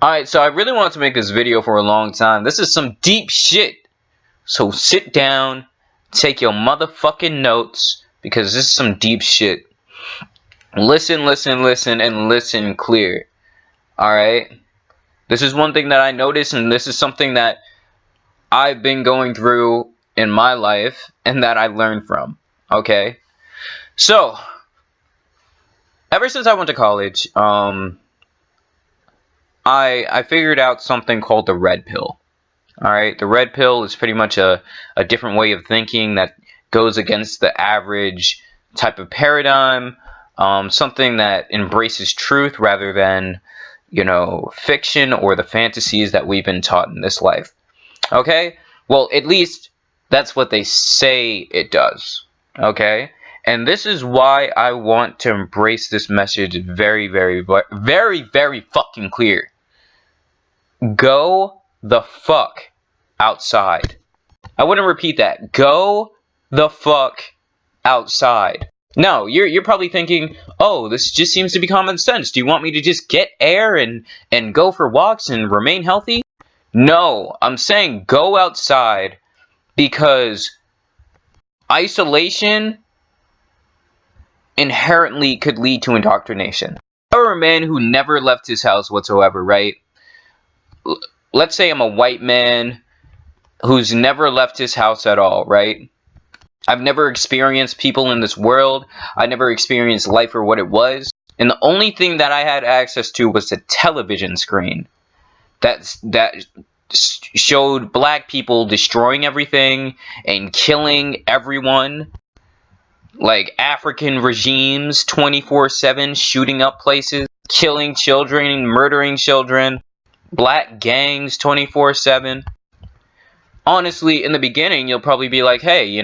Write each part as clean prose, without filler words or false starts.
Alright, so I really wanted to make this video for a long time. This is some deep shit. So sit down, take your motherfucking notes, because this is some deep shit. Listen, listen, listen, and listen clear. Alright? This is one thing that I noticed, and this is something that I've been going through in my life, and that I learned from. Okay? So, ever since I went to college, I figured out something called the red pill. Alright, the red pill is pretty much a different way of thinking that goes against the average type of paradigm. Something that embraces truth rather than, fiction or the fantasies that we've been taught in this life. Okay? Well, at least that's what they say it does. Okay? And this is why I want to embrace this message very, very, very, very fucking clear. Go the fuck outside. I wouldn't repeat that. Go the fuck outside. No, you're probably thinking, oh, this just seems to be common sense. Do you want me to just get air and go for walks and remain healthy? No, I'm saying go outside because isolation inherently could lead to indoctrination. If I were a man who never left his house whatsoever, right? Let's say I'm a white man who's never left his house at all, right? I've never experienced people in this world. I never experienced life for what it was. And the only thing that I had access to was a television screen that showed black people destroying everything and killing everyone. Like African regimes 24/7 shooting up places, killing children, murdering children. Black gangs 24/7. Honestly, in the beginning, you'll probably be like, hey,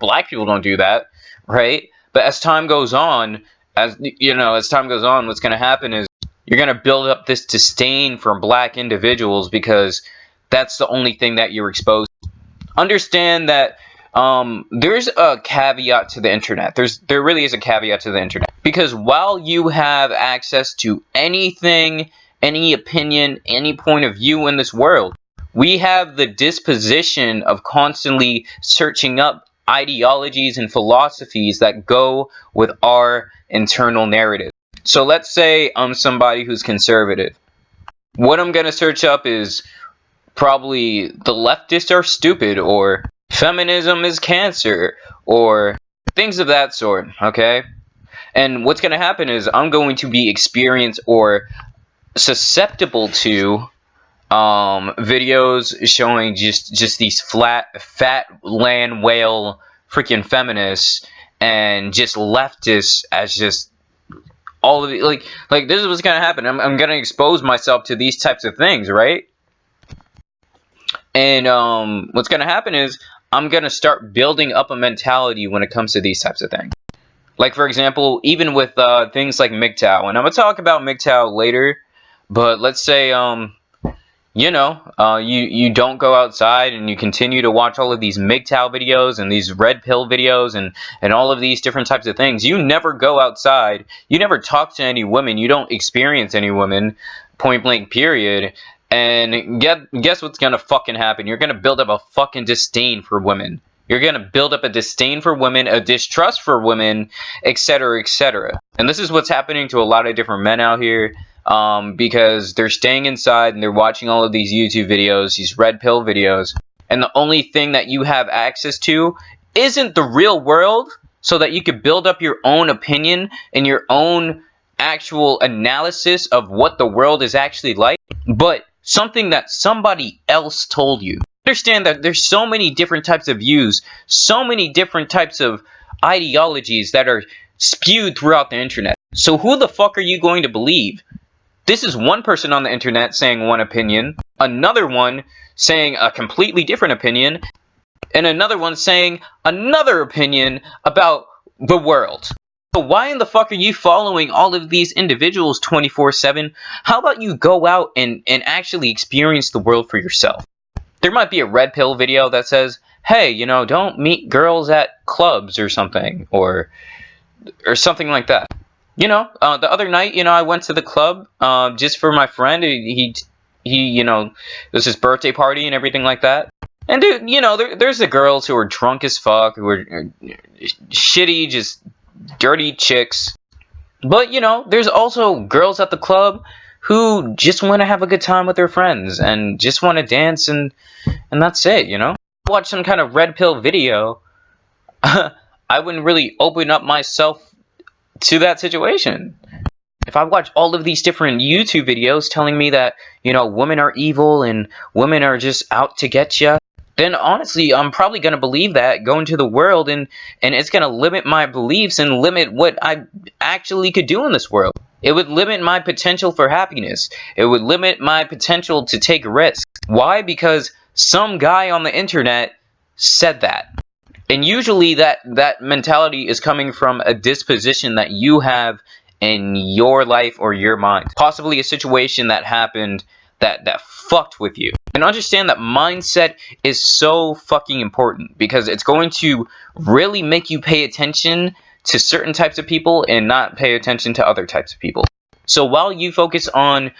black people don't do that, right? But as time goes on, what's going to happen is you're going to build up this disdain for black individuals because that's the only thing that you're exposed to. Understand that there's a caveat to the internet. There really is a caveat to the internet. Because while you have access to anything, any opinion, any point of view in this world, we have the disposition of constantly searching up ideologies and philosophies that go with our internal narrative. So let's say I'm somebody who's conservative. What I'm going to search up is probably the leftists are stupid, or feminism is cancer, or things of that sort, okay? And what's going to happen is I'm going to be experienced or susceptible to videos showing just these fat land whale freaking feminists and just leftists as just all of it. Like this is what's gonna happen. I'm gonna expose myself to these types of things, right? And what's gonna happen is I'm gonna start building up a mentality when it comes to these types of things. Like, for example, even with things like MGTOW, and I'm gonna talk about MGTOW later. But let's say you don't go outside and you continue to watch all of these MGTOW videos and these red pill videos and all of these different types of things. You never go outside. You never talk to any women. You don't experience any women, point blank period. And guess what's gonna fucking happen? You're gonna build up a fucking disdain for women. You're gonna build up a disdain for women, a distrust for women, etc., etc. And this is what's happening to a lot of different men out here. Because they're staying inside and they're watching all of these YouTube videos, these red pill videos, and the only thing that you have access to isn't the real world, so that you could build up your own opinion and your own actual analysis of what the world is actually like, but something that somebody else told you. Understand that there's so many different types of views, so many different types of ideologies that are spewed throughout the internet. So who the fuck are you going to believe? This is one person on the internet saying one opinion, another one saying a completely different opinion, and another one saying another opinion about the world. So why in the fuck are you following all of these individuals 24/7? How about you go out and actually experience the world for yourself? There might be a red pill video that says, hey, don't meet girls at clubs or something, or something like that. You know, the other night, I went to the club just for my friend. It was his birthday party and everything like that. And dude, there's the girls who are drunk as fuck, who are shitty, just dirty chicks. But there's also girls at the club who just want to have a good time with their friends and just want to dance, and that's it. Watch some kind of red pill video. I wouldn't really open up myself to that situation. If I watch all of these different YouTube videos telling me that, women are evil and women are just out to get you, then honestly, I'm probably going to believe that, go into the world, and it's going to limit my beliefs and limit what I actually could do in this world. It would limit my potential for happiness. It would limit my potential to take risks. Why? Because some guy on the internet said that. And usually that mentality is coming from a disposition that you have in your life or your mind. Possibly a situation that happened that fucked with you. And understand that mindset is so fucking important, because it's going to really make you pay attention to certain types of people and not pay attention to other types of people. So while you focus on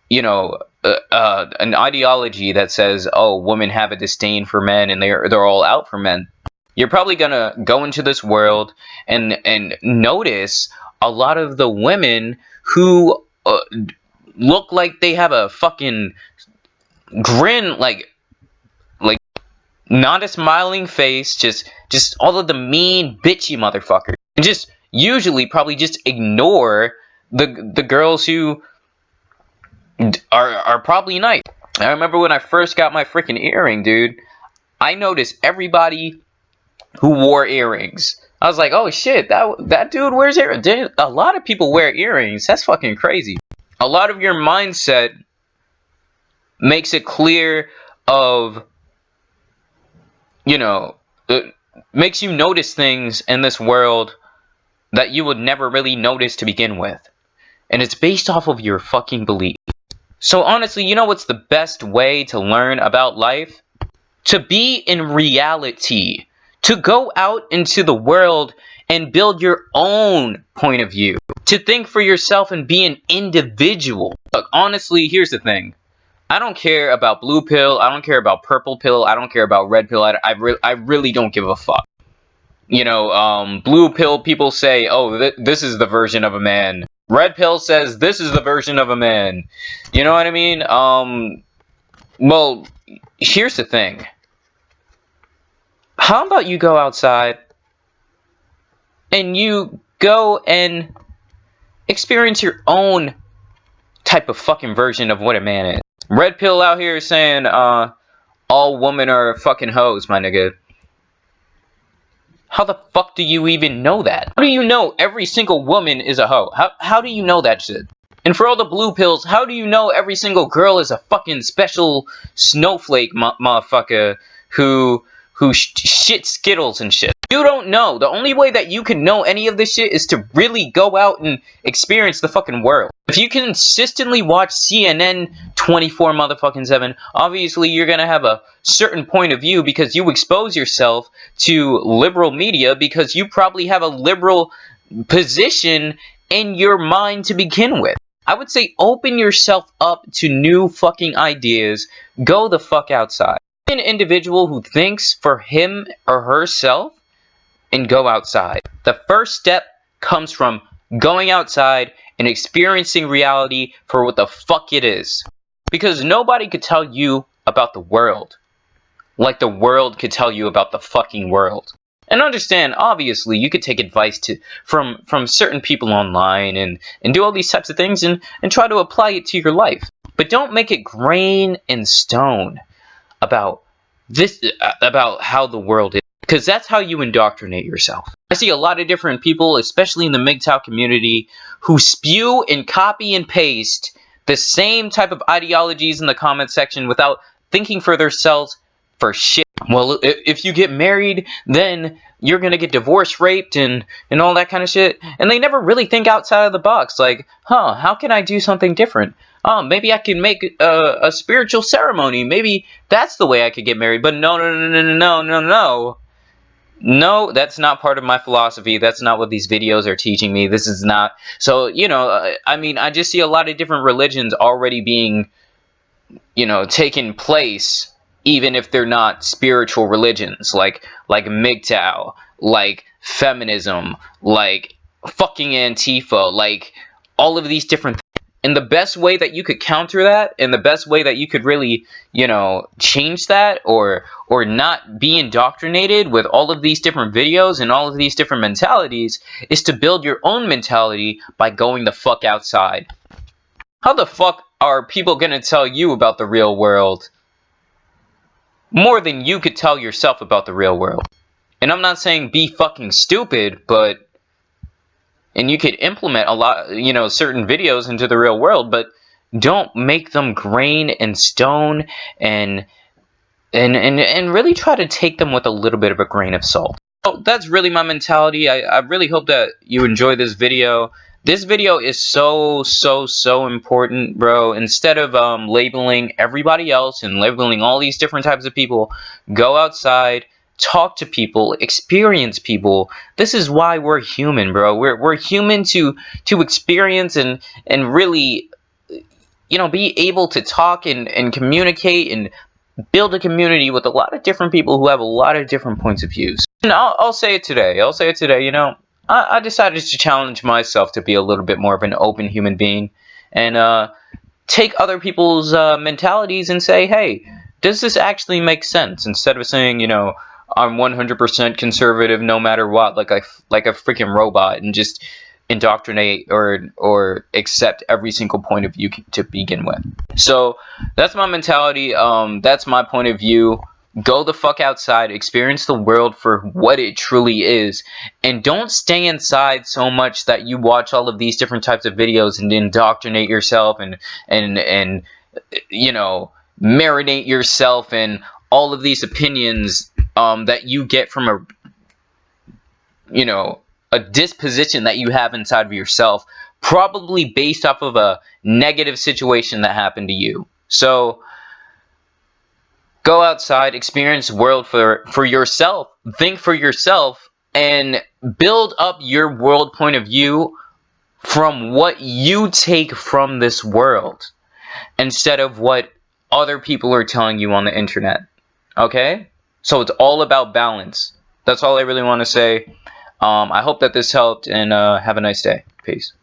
an ideology that says, oh, women have a disdain for men and they're all out for men, you're probably gonna go into this world and notice a lot of the women who look like they have a fucking grin, like not a smiling face, just all of the mean bitchy motherfuckers, and just usually probably just ignore the girls who are probably nice. I remember when I first got my freaking earring, dude, I noticed everybody who wore earrings. I was like, oh shit, that dude wears earrings. A lot of people wear earrings. That's fucking crazy. A lot of your mindset makes it clear of, it makes you notice things in this world that you would never really notice to begin with. And it's based off of your fucking belief. So honestly, what's the best way to learn about life? To be in reality. To go out into the world and build your own point of view. To think for yourself and be an individual. Look, honestly, here's the thing. I don't care about blue pill. I don't care about purple pill. I don't care about red pill. I really don't give a fuck. Blue pill people say, oh, this is the version of a man. Red pill says this is the version of a man. You know what I mean? Well, here's the thing. How about you go outside and you go and experience your own type of fucking version of what a man is? Red pill out here saying, all women are fucking hoes, my nigga. How the fuck do you even know that? How do you know every single woman is a hoe? How do you know that shit? And for all the blue pills, how do you know every single girl is a fucking special snowflake motherfucker who shit Skittles and shit? You don't know. The only way that you can know any of this shit is to really go out and experience the fucking world. If you consistently watch CNN 24 motherfucking 7, obviously you're gonna have a certain point of view because you expose yourself to liberal media because you probably have a liberal position in your mind to begin with. I would say open yourself up to new fucking ideas. Go the fuck outside. Be an individual who thinks for him or herself and go outside. The first step comes from going outside and experiencing reality for what the fuck it is. Because nobody could tell you about the world like the world could tell you about the fucking world. And understand, obviously, you could take advice from certain people online and do all these types of things and try to apply it to your life. But don't make it grain and stone about how the world is. Because that's how you indoctrinate yourself. I see a lot of different people, especially in the MGTOW community, who spew and copy and paste the same type of ideologies in the comment section without thinking for themselves for shit. Well, if you get married, then you're going to get divorced, raped, and all that kind of shit. And they never really think outside of the box. Like, how can I do something different? Maybe I can make a spiritual ceremony. Maybe that's the way I could get married. But no. No, that's not part of my philosophy. That's not what these videos are teaching me. This is not. So, I mean, I just see a lot of different religions already being, taking place, even if they're not spiritual religions, like MGTOW, like feminism, like fucking Antifa, like all of these different things. And the best way that you could counter that, and the best way that you could really, change that, or not be indoctrinated with all of these different videos and all of these different mentalities, is to build your own mentality by going the fuck outside. How the fuck are people gonna tell you about the real world more than you could tell yourself about the real world? And I'm not saying be fucking stupid, and you could implement a lot, certain videos into the real world, but don't make them grain and stone, and really try to take them with a little bit of a grain of salt. So that's really my mentality. I really hope that you enjoy this video. This video is so important, bro. Instead of labeling everybody else and labeling all these different types of people, go outside, talk to people, experience people. This is why we're human, bro. We're human to experience and really, be able to talk and communicate and build a community with a lot of different people who have a lot of different points of views. And I'll say it today. I'll say it today. I decided to challenge myself to be a little bit more of an open human being, and take other people's mentalities and say, hey, does this actually make sense? Instead of saying, I'm 100% conservative no matter what, like a freaking robot, and just indoctrinate or accept every single point of view to begin with. So that's my mentality. That's my point of view. Go the fuck outside, experience the world for what it truly is, and don't stay inside so much that you watch all of these different types of videos and indoctrinate yourself and marinate yourself in all of these opinions that you get from a disposition that you have inside of yourself, probably based off of a negative situation that happened to you. So go outside, experience the world for yourself, think for yourself, and build up your world point of view from what you take from this world, instead of what other people are telling you on the internet. Okay? So it's all about balance. That's all I really want to say. I hope that this helped, and have a nice day. Peace.